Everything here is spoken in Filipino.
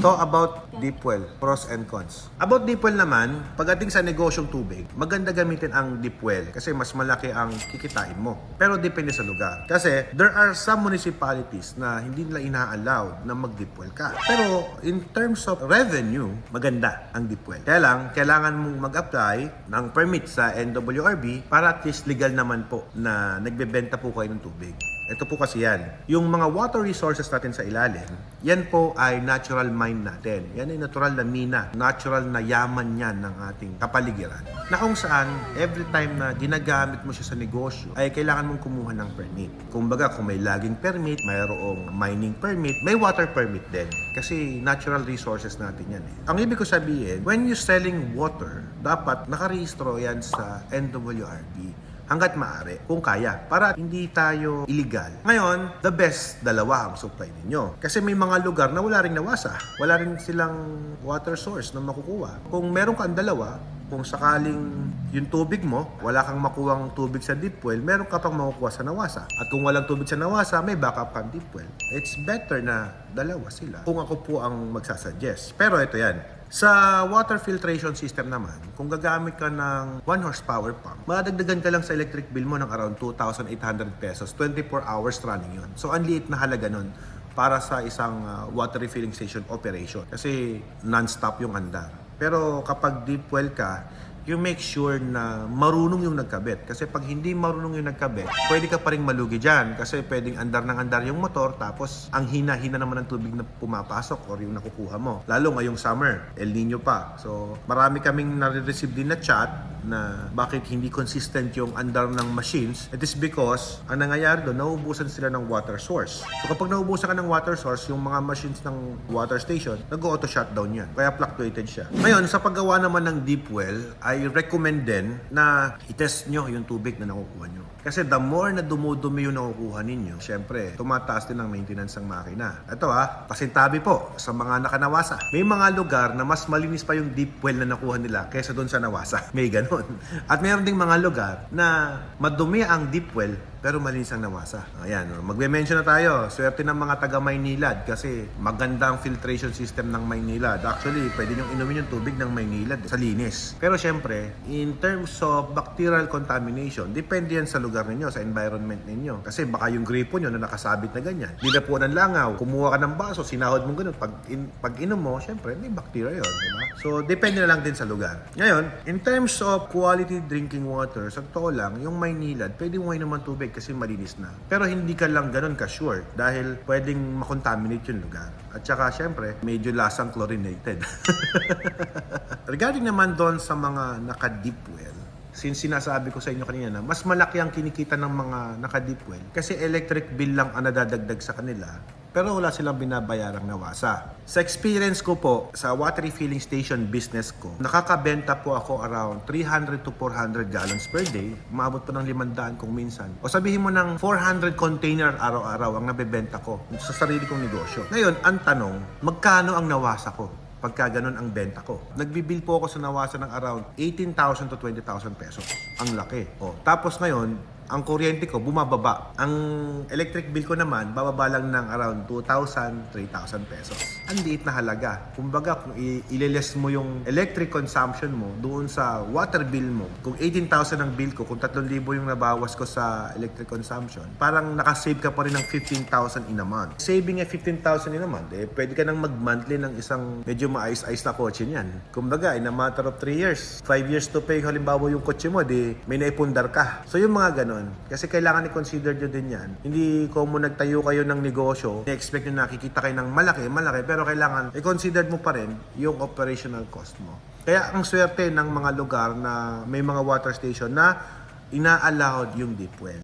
talk about deep well, pros and cons. About deep well naman, pagdating sa negosyong tubig, maganda gamitin ang deep well kasi mas malaki ang kikitain mo. Pero depende sa lugar. Kasi there are some municipalities na hindi nila ina-allowed na mag-deep well ka. Pero in terms of revenue, maganda ang deep well. Kaya lang, kailangan mong mag-apply ng permit sa NWRB para at least legal naman po na nagbebenta po kayo ng tubig. Ito po kasi yan. Yung mga water resources natin sa ilalim, yan po ay natural mine natin. Yan ay natural na mina. Natural na yaman yan ng ating kapaligiran. Na kung saan, every time na ginagamit mo siya sa negosyo, ay kailangan mong kumuha ng permit. Kumbaga, kung may logging permit, mayroong mining permit, may water permit din. Kasi natural resources natin yan eh. Ang ibig ko sabihin, when you're selling water, dapat nakarehistro yan sa NWRB. Hanggat maaari, kung kaya, para hindi tayo illegal. Ngayon, the best, dalawa ang supply ninyo. Kasi may mga lugar na wala ring nawasa. Wala rin silang water source na makukuha. Kung meron kang dalawa, kung sakaling yung tubig mo, wala kang makuwang tubig sa deep well, meron ka pang makukuha sa nawasa. At kung walang tubig sa nawasa, may backup kang deep well. It's better na dalawa sila. Kung ako po ang magsasuggest. Pero ito yan. Sa water filtration system naman, kung gagamit ka ng 1 horsepower pump, madagdagan ka lang sa electric bill mo ng around 2,800 pesos, 24 hours running yun. So, ang liit na halaga nun para sa isang water refilling station operation. Kasi non-stop yung andar. Pero kapag deep well ka, you make sure na marunong yung nagkabit. Kasi pag hindi marunong yung nagkabit, pwede ka pa rin malugi dyan. Kasi pwedeng andar ng andar yung motor, tapos ang hina-hina naman ng tubig na pumapasok or yung nakukuha mo. Lalo ngayong summer, El Nino pa. So, marami kaming nare-receive din na chat na bakit hindi consistent yung andar ng machines. It is because, ang nangyayari doon, nauubusan sila ng water source. So, kapag nauubusan ka ng water source, yung mga machines ng water station, nag-auto shutdown yan. Kaya fluctuated siya. Ngayon, sa paggawa naman ng deep well, I recommend din na i-test nyo yung tubig na nakukuha nyo. Kasi the more na dumudumi yung nakukuha ninyo, syempre, tumataas din ang maintenance ng makina. Ito pasintabi po sa mga nakanawasa. May mga lugar na mas malinis pa yung deep well na nakuha nila kaysa doon sa nawasa. May ganun. At mayroon ding mga lugar na madumi ang deep well pero malinis ang nawasa. Ayan, magme-mention na tayo. Swerte ng mga taga Maynilad kasi maganda ang filtration system ng Maynilad. Actually, pwede nyo inumin yung tubig ng Maynilad sa linis. Pero syempre, in terms of bacterial contamination, depende yan sa lugar ninyo, sa environment ninyo. Kasi baka yung gripo nyo na nakasabit na ganyan. Hindi na po ng langaw, kumuha ka ng baso, sinahod mo ganun. Pag inom mo, syempre, may bacteria yun. Diba? So, depende na lang din sa lugar. Ngayon, in terms of quality drinking water, sa totoo lang, yung Maynilad, pwede mo inom ang tubig kasi malinis na. Pero hindi ka lang ganun ka-sure dahil pwedeng makontaminate yung lugar. At saka, syempre, medyo lasang chlorinated. Regarding naman doon sa mga naka-deep well, since sinasabi ko sa inyo kanina na mas malaki ang kinikita ng mga naka-deep well kasi electric bill lang ang nadadagdag sa kanila pero wala silang binabayarang nawasa. Sa experience ko po sa water refilling station business ko, nakakabenta po ako around 300 to 400 gallons per day. Umabot po ng 500 kung minsan. O sabihin mo ng 400 container araw-araw ang nabebenta ko sa sarili kong negosyo. Ngayon, ang tanong, magkano ang nawasa ko? Pagka ganun ang benta ko. Nagbibil po ako sa nawasa ng around 18,000 to 20,000 pesos. Ang laki. Tapos ngayon, ang kuryente ko bumababa. Ang electric bill ko naman, bababa lang ng around 2,000, 3,000 pesos. Ang liit na halaga. Kumbaga, kung ililess mo yung electric consumption mo doon sa water bill mo, kung 18,000 ang bill ko, kung 3,000 yung nabawas ko sa electric consumption, parang nakasave ka pa rin ng 15,000 in a month. Saving 15,000 in a month, pwede ka nang mag-monthly ng isang medyo maayos-ayos na kotse niyan. Kumbaga, in a matter of 3 years, 5 years to pay, halimbawa yung kotse mo, may naipundar ka. So yung mga ganun. Kasi kailangan i-consider nyo din yan. Hindi ko mo nagtayo kayo ng negosyo, i-expect nyo nakikita kayo ng malaki, pero kailangan i-consider mo pa rin yung operational cost mo. Kaya ang swerte ng mga lugar na may mga water station na ina-allowed yung deep well.